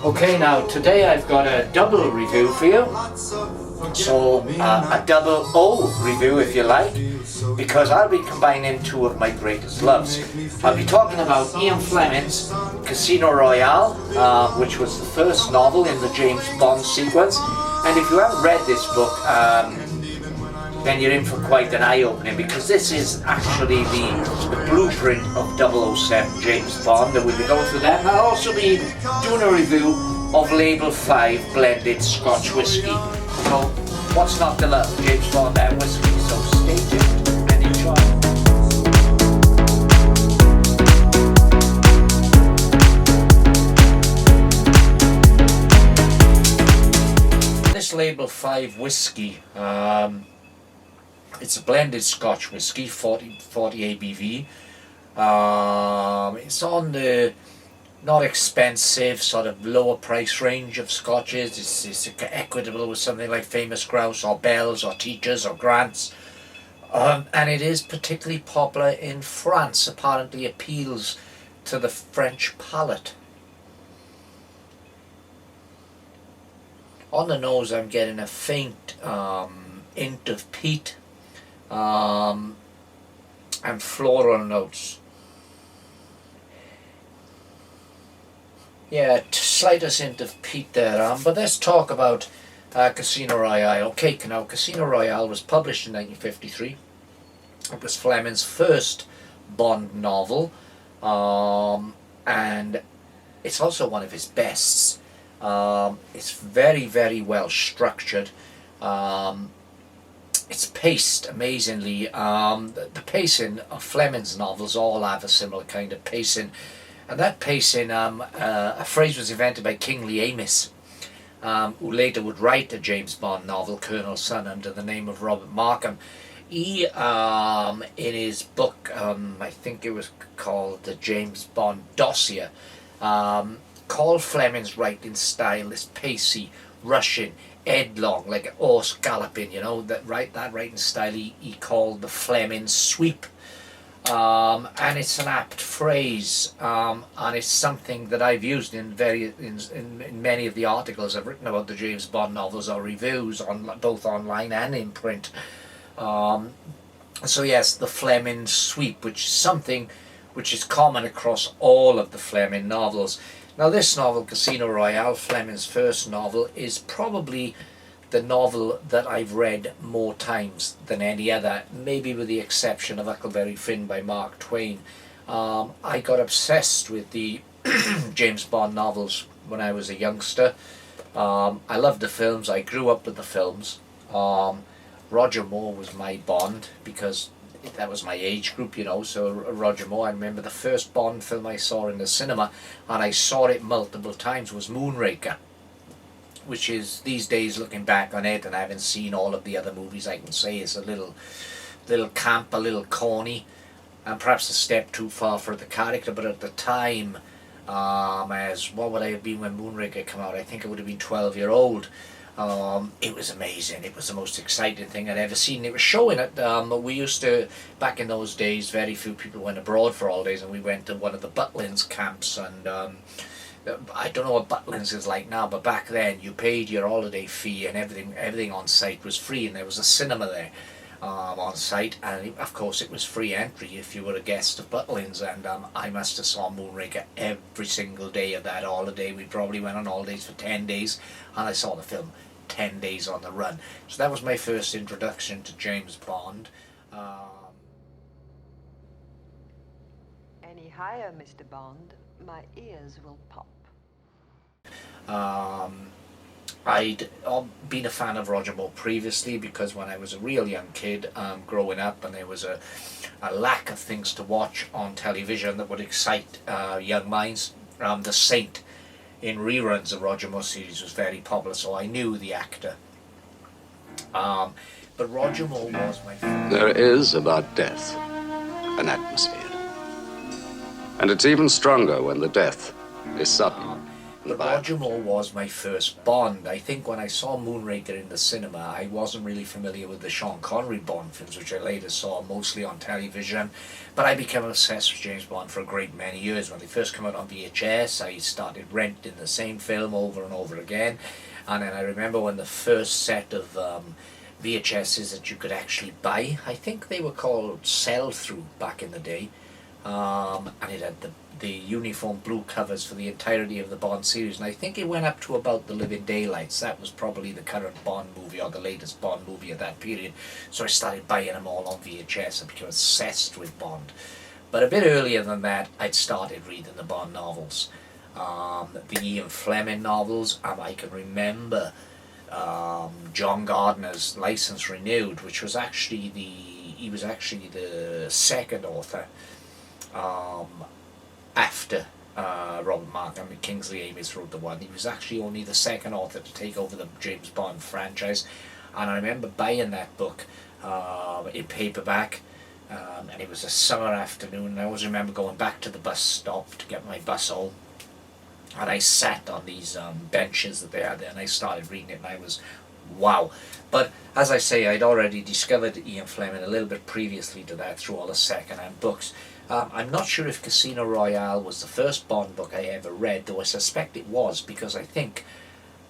Okay, now today I've got a double review for you. So a double O review if you like, because I'll be combining two of my greatest loves. I'll be talking about Ian Fleming's Casino Royale, which was the first novel in the James Bond sequence. And if you haven't read this book, then you're in for quite an eye-opening, because this is actually the blueprint of 007 James Bond, and we'll be going through that. And I'll also be doing a review of Label 5 blended Scotch whisky. So what's not to love? James Bond and whisky. So stay tuned and enjoy. This Label 5 whisky, it's a blended Scotch whisky, 40 ABV. It's on the not expensive, sort of lower price range of Scotches. It's equitable with something like Famous Grouse or Bell's or Teachers or Grant's. And it is particularly popular in France. Apparently appeals to the French palate. On the nose I'm getting a faint hint of peat and floral notes. Yeah, slightest hint of peat there, but let's talk about Casino Royale. Okay, now Casino Royale was published in 1953. It was Fleming's first Bond novel, and it's also one of his bests. It's very, very well structured. It's paced amazingly. The pacing of Fleming's novels all have a similar kind of pacing. And that pacing, a phrase was invented by Kingsley Amis, who later would write a James Bond novel, Colonel Sun, under the name of Robert Markham. He, in his book, I think it was called The James Bond Dossier, called Fleming's writing style this pacey, rushing, headlong, like a horse galloping, you know, that writing style he called the Fleming sweep. And it's an apt phrase, and it's something that I've used in many of the articles I've written about the James Bond novels or reviews, both online and in print. So yes, the Fleming sweep, which is something which is common across all of the Fleming novels. Now this novel, Casino Royale, Fleming's first novel, is probably the novel that I've read more times than any other, maybe with the exception of Huckleberry Finn by Mark Twain. I got obsessed with the James Bond novels when I was a youngster. I loved the films, I grew up with the films. Roger Moore was my Bond, because that was my age group, you know, so Roger Moore. I remember the first Bond film I saw in the cinema, and I saw it multiple times, was Moonraker, which is, these days looking back on it, and I haven't seen all of the other movies, I can say it's a little camp, a little corny, and perhaps a step too far for the character. But at the time, as what would I have been when Moonraker came out? I think I would have been 12-year-old. It was amazing. It was the most exciting thing I'd ever seen. It was showing it. We used to, back in those days, very few people went abroad for holidays, and we went to one of the Butlins camps, and I don't know what Butlins is like now, but back then you paid your holiday fee and everything on site was free, and there was a cinema there on site, and of course it was free entry if you were a guest of Butlins. And I must have saw Moonraker every single day of that holiday. We probably went on holidays for 10 days, and I saw the film 10 days on the run. So that was my first introduction to James Bond. Any higher, Mr. Bond, my ears will pop. I'd been a fan of Roger Moore previously, because when I was a real young kid growing up, and there was a lack of things to watch on television that would excite young minds, The Saint in reruns of Roger Moore series was very popular, so I knew the actor. But Roger Moore was my favorite. There is about death an atmosphere. And it's even stronger when the death is sudden. Roger Moore was my first Bond. I think when I saw Moonraker in the cinema, I wasn't really familiar with the Sean Connery Bond films, which I later saw mostly on television. But I became obsessed with James Bond for a great many years. When they first came out on VHS, I started renting the same film over and over again. And then I remember when the first set of VHSs that you could actually buy, I think they were called sell-through back in the day, and it had the uniform blue covers for the entirety of the Bond series, and I think it went up to about The Living Daylights. That was probably the current Bond movie or the latest Bond movie at that period. So I started buying them all on VHS and became obsessed with Bond. But a bit earlier than that, I'd started reading the Bond novels, the Ian Fleming novels, and I can remember John Gardner's License Renewed, which was actually he was actually the second author after Robert Mark and Kingsley Amis wrote the one. He was actually only the second author to take over the James Bond franchise, and I remember buying that book in paperback, and it was a summer afternoon, and I always remember going back to the bus stop to get my bus home, and I sat on these benches that they had there, and I started reading it, and I was wow. But as I say, I'd already discovered Ian Fleming a little bit previously to that through all the second-hand books. I'm not sure if Casino Royale was the first Bond book I ever read, though I suspect it was, because I think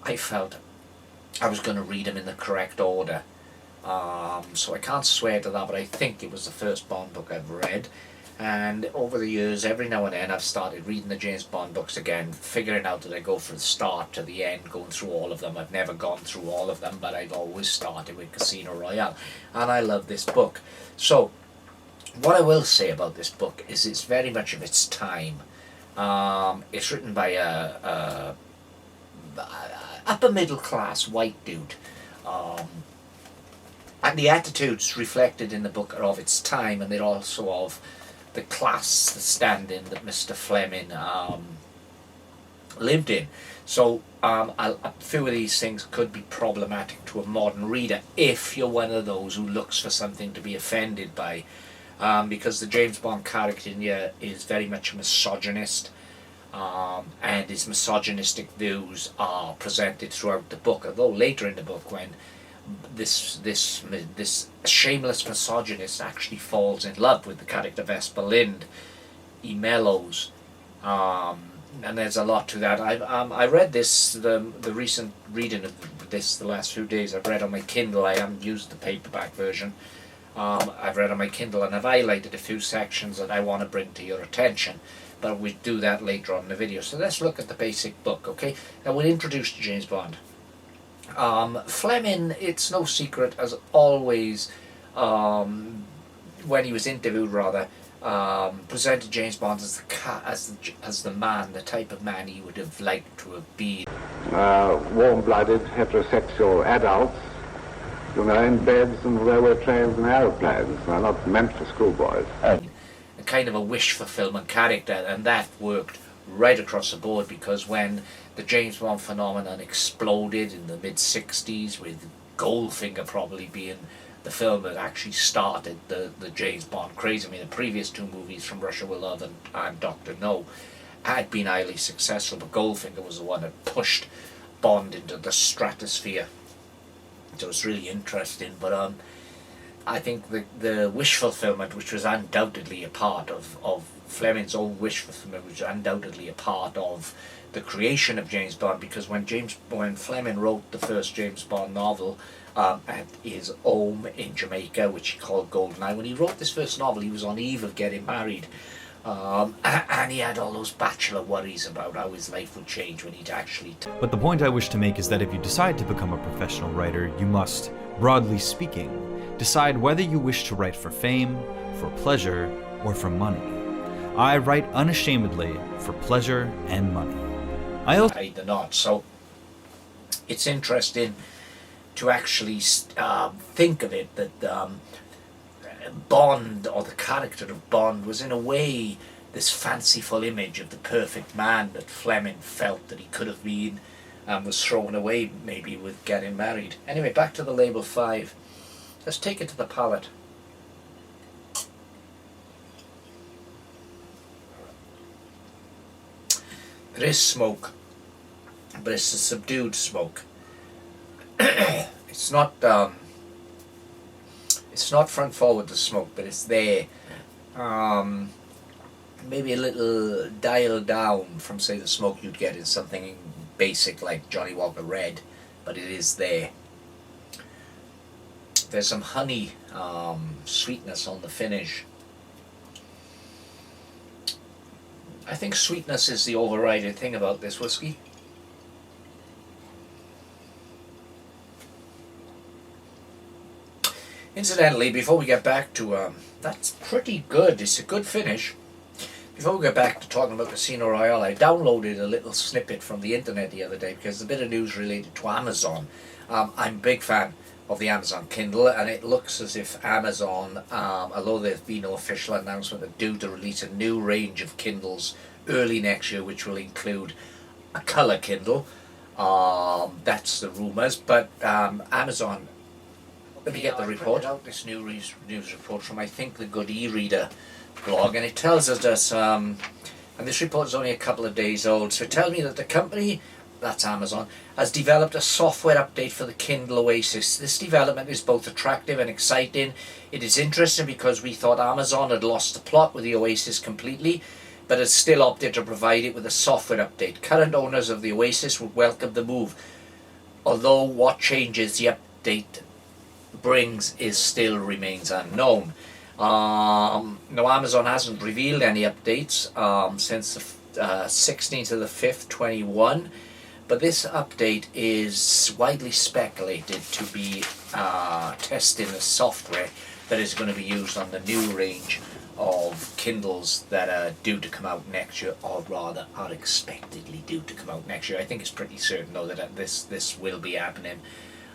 I felt I was going to read them in the correct order. So I can't swear to that, but I think it was the first Bond book I've read. And over the years, every now and then, I've started reading the James Bond books again, figuring out that I go from the start to the end, going through all of them. I've never gone through all of them, but I've always started with Casino Royale. And I love this book. So what I will say about this book is it's very much of its time. It's written by a upper middle class white dude, and the attitudes reflected in the book are of its time, and they're also of the class, the standing that Mr. Fleming lived in. So a few of these things could be problematic to a modern reader if you're one of those who looks for something to be offended by. Because the James Bond character in here is very much a misogynist, and his misogynistic views are presented throughout the book. Although later in the book, when this shameless misogynist actually falls in love with the character Vesper Lind, he mellows, and there's a lot to that. I read this, the recent reading of this the last few days. I've read on my Kindle. I haven't used the paperback version. I've read on my Kindle, and I've highlighted a few sections that I want to bring to your attention, but we'll do that later on in the video. So let's look at the basic book, okay? Now we'll introduce to James Bond. Fleming, it's no secret, as always, when he was interviewed rather, presented James Bond as the man, the type of man he would have liked to have been. Warm-blooded, heterosexual adults, you know, in beds and railway trains and aeroplanes. They're not meant for schoolboys. A kind of a wish fulfillment character, and that worked right across the board, because when the James Bond phenomenon exploded in the mid-60s, with Goldfinger probably being the film that actually started the James Bond craze. I mean, the previous two movies, From Russia with Love and Dr. No, had been highly successful, but Goldfinger was the one that pushed Bond into the stratosphere. So it's really interesting, but I think the wish fulfillment, which was undoubtedly a part of Fleming's own wish fulfillment, which was undoubtedly a part of the creation of James Bond, because when Fleming wrote the first James Bond novel at his home in Jamaica, which he called Goldeneye, when he wrote this first novel, he was on eve of getting married. And he had all those bachelor worries about how his life would change when he'd actually... But the point I wish to make is that if you decide to become a professional writer, you must, broadly speaking, decide whether you wish to write for fame, for pleasure, or for money. I write unashamedly for pleasure and money. I also... paid the knot, so it's interesting to actually think of it that Bond, or the character of Bond, was in a way this fanciful image of the perfect man that Fleming felt that he could have been, and was thrown away maybe with getting married. Anyway, back to the label 5. Let's take it to the palate. There is smoke, but it's a subdued smoke. It's not front forward the smoke, but it's there. Maybe a little dialed down from, say, the smoke you'd get in something basic like Johnny Walker Red, but it is there. There's some honey sweetness on the finish. I think sweetness is the overriding thing about this whiskey. Incidentally, before we get back to that's pretty good. It's a good finish. Before we get back to talking about Casino Royale, I downloaded a little snippet from the internet the other day because there's a bit of news related to Amazon. I'm a big fan of the Amazon Kindle, and it looks as if Amazon, although there's been no official announcement, are due to release a new range of Kindles early next year, which will include a colour Kindle. That's the rumours, but Amazon, let me get the report out, this new news report from, I think, the Good E-Reader blog, and it tells us that, and this report is only a couple of days old, so it tells me that the company, that's Amazon, has developed a software update for the Kindle Oasis. This development is both attractive and exciting. It is interesting because we thought Amazon had lost the plot with the Oasis completely, but has still opted to provide it with a software update. Current owners of the Oasis would welcome the move, although what changes the update brings still remains unknown. No, Amazon hasn't revealed any updates since the 16th of the 5th, 21, but this update is widely speculated to be testing the software that is going to be used on the new range of Kindles that are due to come out next year, or rather are expectedly due to come out next year. I think it's pretty certain though that this will be happening.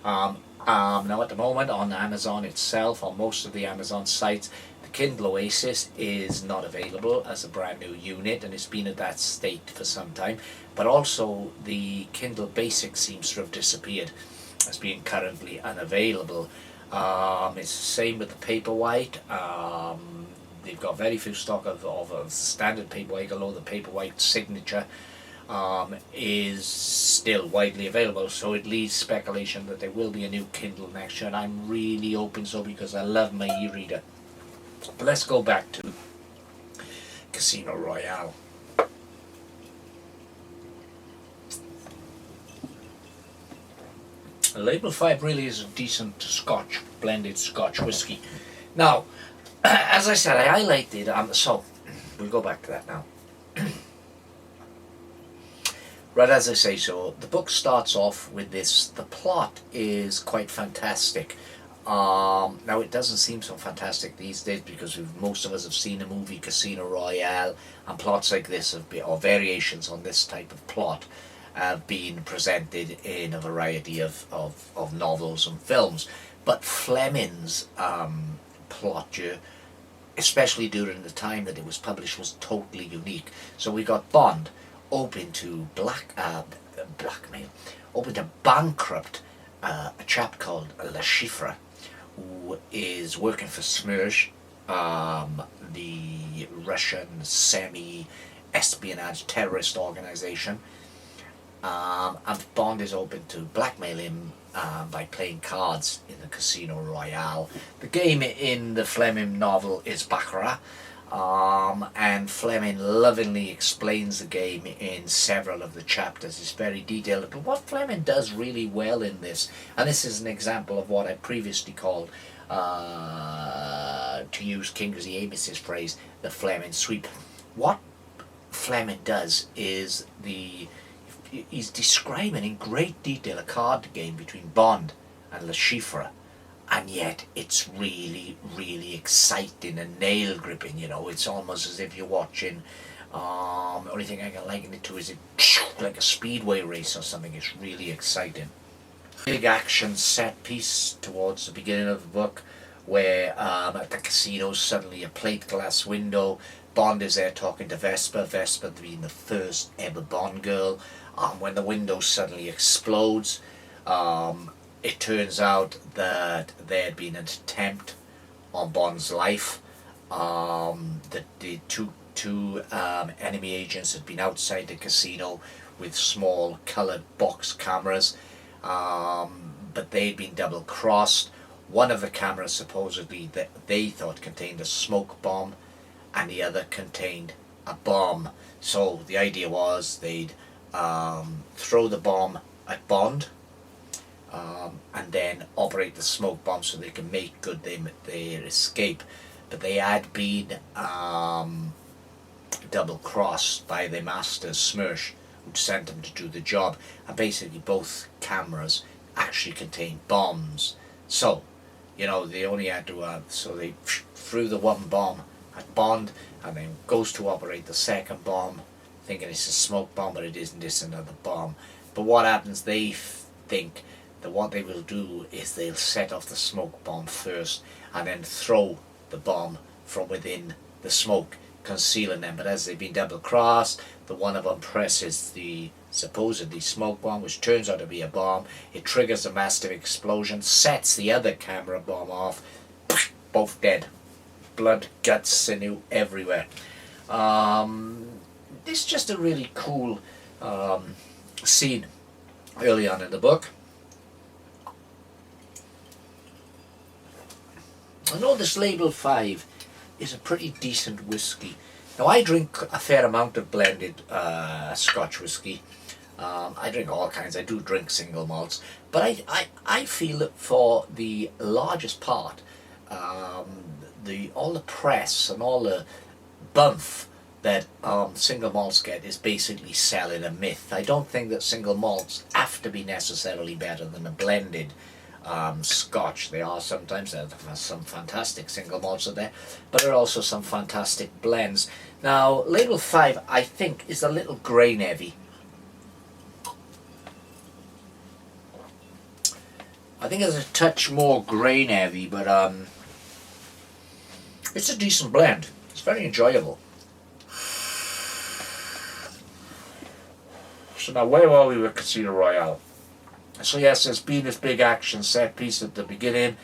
Now at the moment on Amazon itself, on most of the Amazon sites, the Kindle Oasis is not available as a brand new unit, and it's been at that state for some time, but also the Kindle Basic seems to have disappeared as being currently unavailable. It's the same with the Paperwhite. They've got very few stock of standard Paperwhite, although the Paperwhite Signature is still widely available, so it leads speculation that there will be a new Kindle next year, and I'm really hoping so because I love my e-reader. But let's go back to Casino Royale. Label 5 really is a decent Scotch, blended Scotch whiskey. Now, as I said, I highlighted, so we'll go back to that now. Right, as I say, so the book starts off with this. The plot is quite fantastic. Now, it doesn't seem so fantastic these days because most of us have seen the movie Casino Royale, and plots like this have been, or variations on this type of plot, have been presented in a variety of novels and films. But Fleming's plot, especially during the time that it was published, was totally unique. So we got Bond open to blackmail, open to bankrupt a chap called Le Chiffre, who is working for Smersh, the Russian semi-espionage terrorist organization, and Bond is open to blackmail him by playing cards in the Casino Royale. The game in the Fleming novel is Baccarat, and Fleming lovingly explains the game in several of the chapters. It's very detailed, but what Fleming does really well in this, and this is an example of what I previously called, to use Kingsley Amis's phrase, the Fleming sweep. What Fleming does is he's describing in great detail a card game between Bond and Le Chiffre, and yet it's really, really exciting and nail gripping. You know, it's almost as if you're watching. Only thing I can liken it to is like a speedway race or something. It's really exciting. Big action set piece towards the beginning of the book, where at the casino suddenly a plate glass window. Bond is there talking to Vesper. Vesper being the first ever Bond girl. When the window suddenly explodes, it turns out that there had been an attempt on Bond's life. That the two enemy agents had been outside the casino with small coloured box cameras, but they'd been double crossed. One of the cameras supposedly that they thought contained a smoke bomb, and the other contained a bomb. So the idea was they'd throw the bomb at Bond, and then operate the smoke bomb so they can make good their escape. But they had been double crossed by their master Smirsh, who sent them to do the job, and basically both cameras actually contained bombs. So, you know, they only had to so they threw the one bomb at Bond, and then goes to operate the second bomb, thinking it's a smoke bomb, but it isn't, it's another bomb. But what happens, they think that what they will do is they'll set off the smoke bomb first, and then throw the bomb from within the smoke, concealing them. But as they've been double crossed, the one of them presses the supposedly smoke bomb, which turns out to be a bomb. It triggers a massive explosion, sets the other camera bomb off, both dead. Blood, guts, sinew everywhere. This is just a really cool scene early on in the book. I know this Label 5 is a pretty decent whiskey. Now, I drink a fair amount of blended Scotch whiskey. I drink all kinds. I do drink single malts, but I feel that for the largest part, all the press and all the bump that single malts get is basically selling a myth. I don't think that single malts have to be necessarily better than a blended Scotch. They are sometimes. There are some fantastic single malts in there, but there are also some fantastic blends. Now, Label 5, I think, is a little grain heavy. I think it's a touch more grain heavy, but it's a decent blend. It's very enjoyable. So now, where were we with Casino Royale? So yes, there's been this big action set piece at the beginning,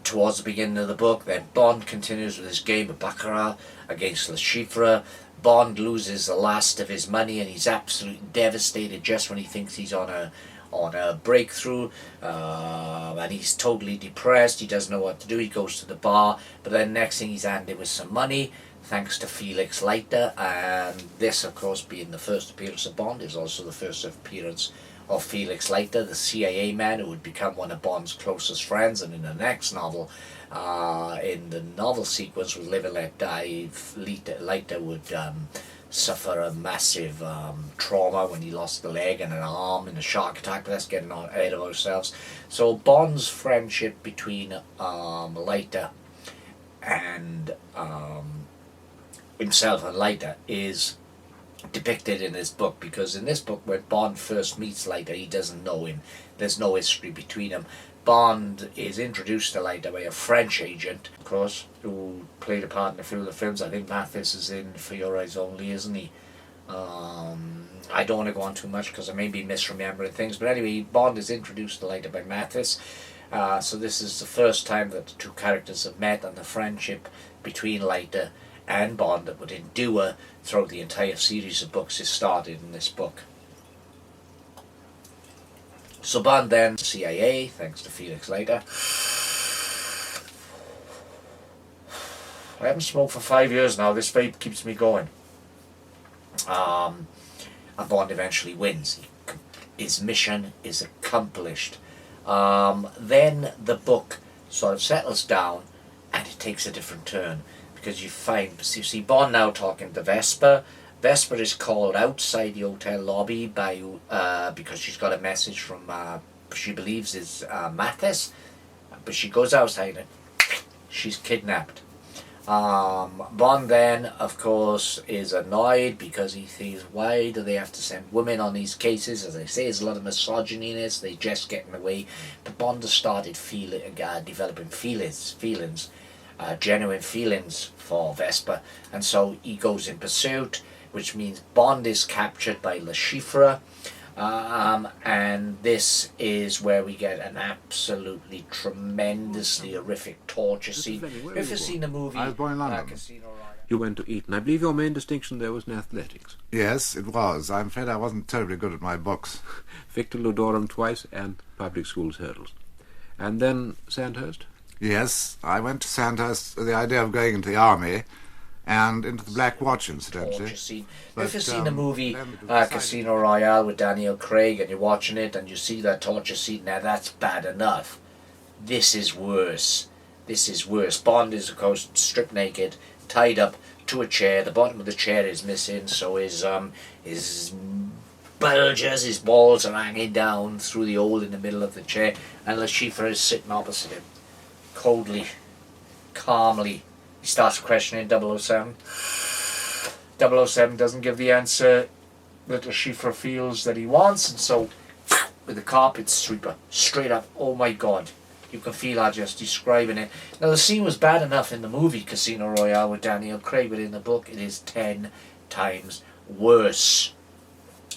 towards the beginning of the book. Then Bond continues with his game of Baccarat against Le Chiffre. Bond loses the last of his money, and he's absolutely devastated just when he thinks he's on a breakthrough, and he's totally depressed. He doesn't know what to do. He goes to the bar, but then next thing he's handed with some money, thanks to Felix Leiter. And this, of course, being the first appearance of Bond, is also the first appearance of Felix Leiter, the CIA man who would become one of Bond's closest friends. And in the next novel, in the novel sequence with Live and Let Die, Leiter would suffer a massive trauma when he lost a leg and an arm in a shark attack. But that's getting ahead of ourselves. So Bond's friendship between Leiter and himself and Leiter is depicted in this book, because in this book, when Bond first meets Leiter, he doesn't know him. There's no history between them. Bond is introduced to Leiter by a French agent, of course, who played a part in a few of the films. I think Mathis is in For Your Eyes Only, isn't he? I don't want to go on too much because I may be misremembering things, but anyway, Bond is introduced to Leiter by Mathis. So this is the first time that the two characters have met, and the friendship between Leiter and Bond that would endure throughout the entire series of books is started in this book. So Bond then, CIA, thanks to Felix Leiter. I haven't smoked for 5 years now. This vape keeps me going. And Bond eventually wins. His mission is accomplished. Then the book sort of settles down, and it takes a different turn. Because you see Bond now talking to Vesper. Vesper is called outside the hotel lobby by because she's got a message from she believes is Mathis, but she goes outside and she's kidnapped. Bond then, of course, is annoyed because he thinks, why do they have to send women on these cases? As I say, there's a lot of misogyny in this. They just get in the way. But Bond has started developing feelings. Genuine feelings for Vesper, and so he goes in pursuit, which means Bond is captured by Le Chiffre, and this is where we get an absolutely tremendously horrific torture scene. If you've seen the movie I was born in London. Casino Royale. you went to Eton. I believe your main distinction there was in athletics. Yes, it was. I'm afraid I wasn't terribly good at my books. Victor Ludorum twice and public schools hurdles. And then Sandhurst? Yes, I went to Sandhurst with the idea of going into the army and into the Black Watch, incidentally. If you've seen the movie Casino Royale with Daniel Craig and you're watching it and you see that torture scene, now that's bad enough. This is worse. This is worse. Bond is, of course, stripped naked, tied up to a chair. The bottom of the chair is missing, so his bulges, his balls are hanging down through the hole in the middle of the chair, and Le Chiffre is sitting opposite him, coldly, calmly. He starts questioning 007. 007 doesn't give the answer that Le Chiffre feels that he wants, and so with the carpet sweeper, straight up, oh my God. You can feel her just describing it. Now the scene was bad enough in the movie Casino Royale with Daniel Craig, but in the book it is 10 times worse.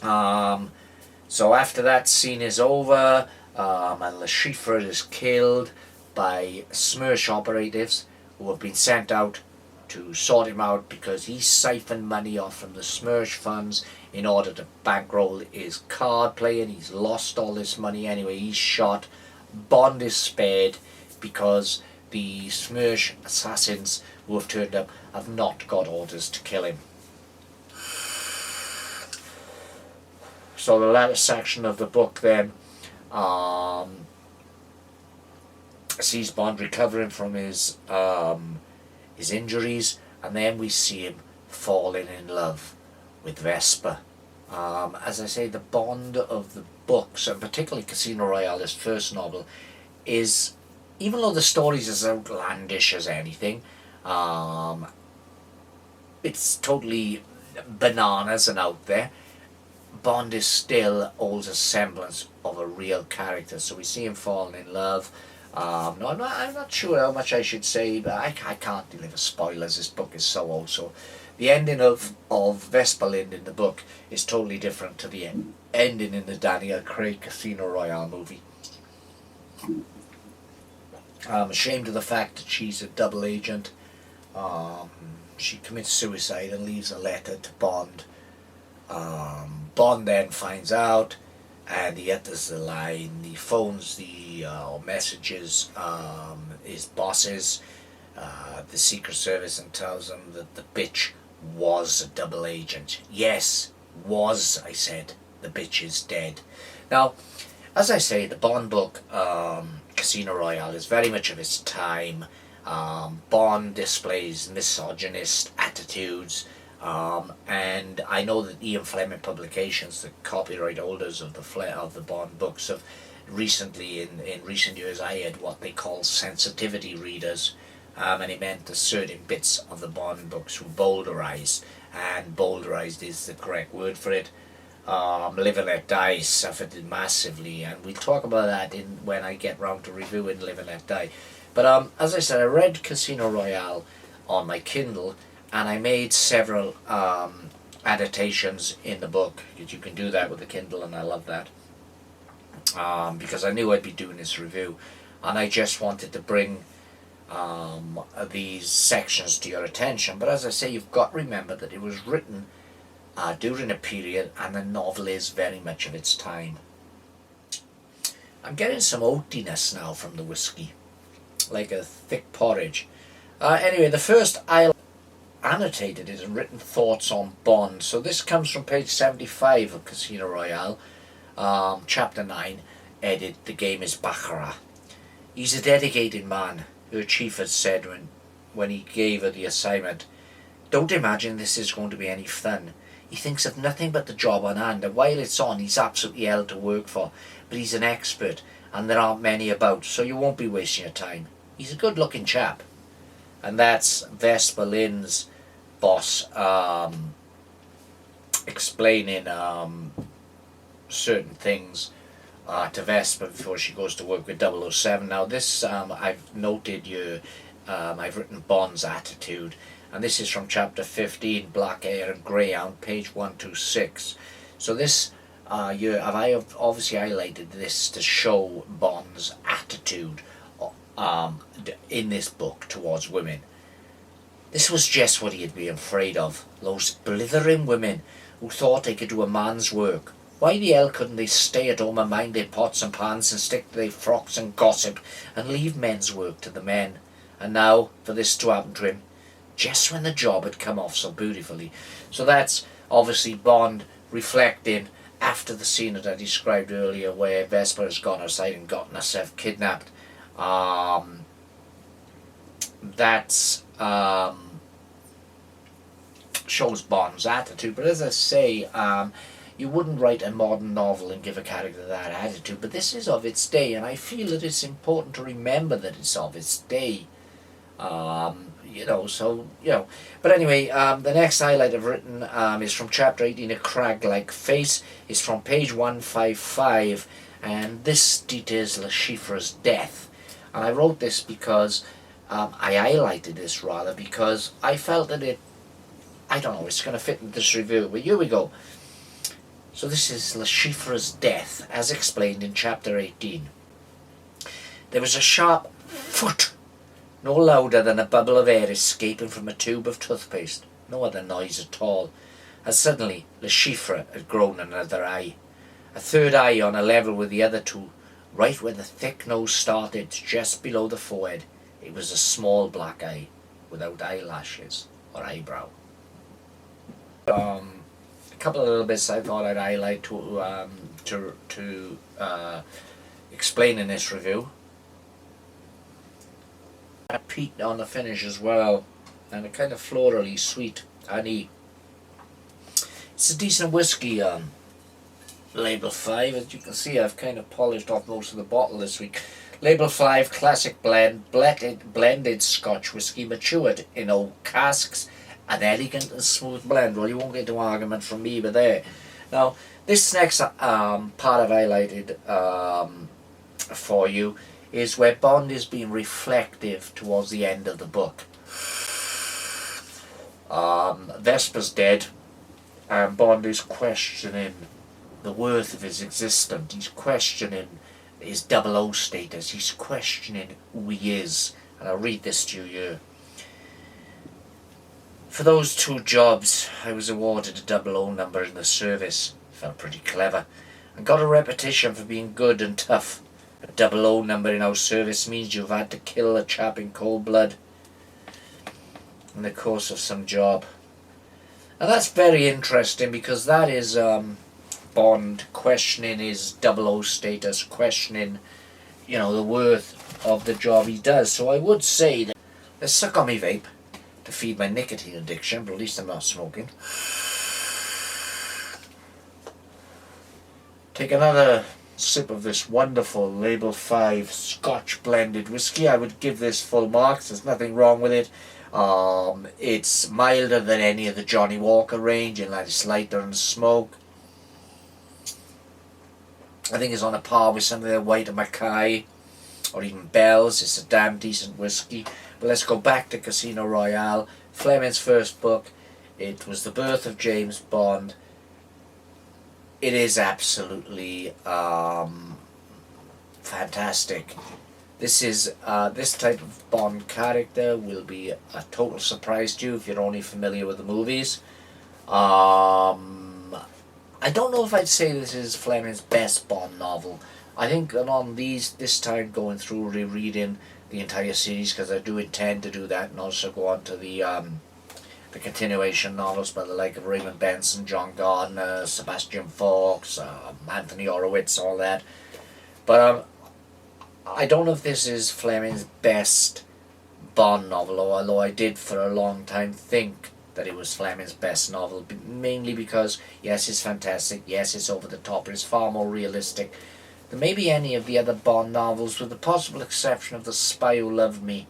So after that scene is over, and Le Chiffre is killed by Smersh operatives who have been sent out to sort him out because he siphoned money off from the Smersh funds in order to bankroll his card playing. He's lost all this money anyway. He's shot. Bond is spared because the Smersh assassins who have turned up have not got orders to kill him. So the latter section of the book then sees Bond recovering from his injuries, and then we see him falling in love with Vesper. As I say, the Bond of the books, and particularly Casino Royale, his first novel, is, even though the story's as outlandish as anything, it's totally bananas and out there, Bond is still holds a semblance of a real character. So we see him falling in love. No, I'm not sure how much I should say, but I can't deliver spoilers. This book is so old. So the ending of Vesper Lynd in the book is totally different to the ending in the Daniel Craig Casino Royale movie. I'm ashamed of the fact that she's a double agent. She commits suicide and leaves a letter to Bond. Bond then finds out, and he utters the line. He phones the messages his bosses, the Secret Service, and tells them that the bitch was a double agent. Yes, was, I said. The bitch is dead. Now, as I say, the Bond book, Casino Royale, is very much of its time. Bond displays misogynist attitudes, and I know that Ian Fleming Publications, the copyright holders of the Bond books, have recently, in recent years, hired what they call sensitivity readers, and it meant that certain bits of the Bond books were bolderized, and bolderized is the correct word for it. Live and Let Die suffered massively, and we'll talk about that when I get round to reviewing Live and Let Die. But as I said, I read Casino Royale on my Kindle, and I made several annotations in the book. You can do that with the Kindle, and I love that, because I knew I'd be doing this review, and I just wanted to bring these sections to your attention. But as I say, you've got to remember that it was written during a period, and the novel is very much of its time. I'm getting some oatiness now from the whiskey, like a thick porridge. Anyway, the first I annotated is written thoughts on Bond. So this comes from page 75 of Casino Royale, chapter 9, edit, The Game is Baccarat. He's a dedicated man, her chief had said when he gave her the assignment. Don't imagine this is going to be any fun. He thinks of nothing but the job on hand, and while it's on, he's absolutely hell to work for. But he's an expert, and there aren't many about, so you won't be wasting your time. He's a good-looking chap. And that's Vesper Lynd's boss explaining certain things to Vesper before she goes to work with 007. Now this, I've noted I've written Bond's attitude, and this is from chapter 15, Black Hair and Greyhound, page 126. So this, I have obviously highlighted this to show Bond's attitude in this book towards women. This was just what he'd been afraid of. Those blithering women who thought they could do a man's work. Why the hell couldn't they stay at home and mind their pots and pans and stick to their frocks and gossip and leave men's work to the men? And now, for this to happen to him, just when the job had come off so beautifully. So that's obviously Bond reflecting after the scene that I described earlier where Vesper has gone outside and gotten herself kidnapped. That's shows Bond's attitude. But as I say, you wouldn't write a modern novel and give a character that attitude, but this is of its day, and I feel that it's important to remember that it's of its day. But anyway, the next highlight I've written is from chapter 18, A Crag-Like Face. It's from page 155, and this details Le Chiffre's death. And I wrote this because, I highlighted this rather, because I felt that it's going to fit in this review, but here we go. So this is Le Chiffre's death, as explained in chapter 18. There was a sharp foot, no louder than a bubble of air escaping from a tube of toothpaste, no other noise at all, as suddenly Le Chiffre had grown another eye, a third eye on a level with the other two, right where the thick nose started, just below the forehead. It was a small black eye, without eyelashes or eyebrow. A couple of little bits I thought I'd highlight to explain in this review. A peat on the finish as well, and a kind of florally sweet honey. It's a decent whiskey. Label 5, as you can see, I've kind of polished off most of the bottle this week. Label 5, classic blended Scotch whiskey, matured in oak casks. An elegant and smooth blend. Well, you won't get to argument from me, but there. Now, this next part I've highlighted for you is where Bond is being reflective towards the end of the book. Vesper's dead, and Bond is questioning the worth of his existence. He's questioning his 00 status. He's questioning who he is. And I'll read this to you here. For those 2 jobs, I was awarded a 00 number in the service. Felt pretty clever, and got a reputation for being good and tough. A 00 number in our service means you've had to kill a chap in cold blood in the course of some job. And that's very interesting, because that is Bond questioning his 00 status, questioning, the worth of the job he does. So I would say that, let's suck on me vape to feed my nicotine addiction, but at least I'm not smoking. Take another sip of this wonderful Label 5 Scotch blended whiskey. I would give this full marks. There's nothing wrong with it. It's milder than any of the Johnny Walker range, and it's lighter in smoke. I think it's on a par with some of the White and Mackay or even Bell's. It's a damn decent whiskey. But let's go back to Casino Royale. Fleming's first book. It was the birth of James Bond. It is absolutely fantastic. This is this type of Bond character will be a total surprise to you if you're only familiar with the movies. I don't know if I'd say this is Fleming's best Bond novel. I think that on this time going through rereading the entire series, because I do intend to do that, and also go on to the continuation novels by the like of Raymond Benson, John Gardner, Sebastian Faulks, Anthony Horowitz, all that. But I don't know if this is Fleming's best Bond novel, although I did for a long time think that it was Fleming's best novel, mainly because, yes, it's fantastic, yes, it's over the top, but it's far more realistic than maybe any of the other Bond novels, with the possible exception of The Spy Who Loved Me.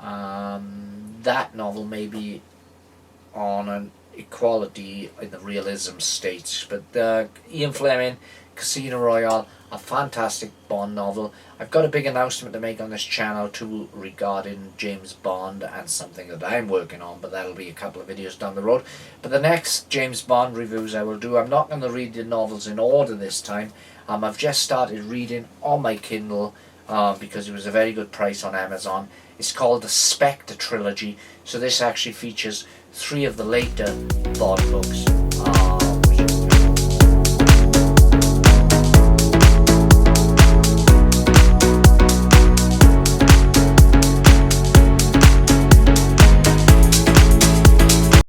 That novel may be on an equality in the realism stage, but Ian Fleming, Casino Royale, a fantastic Bond novel. I've got a big announcement to make on this channel too regarding James Bond and something that I'm working on, but that'll be a couple of videos down the road. But the next James Bond reviews I will do, I'm not going to read the novels in order this time. I've just started reading on my Kindle because it was a very good price on Amazon. It's called the Spectre Trilogy. So this actually features 3 of the later Bond books.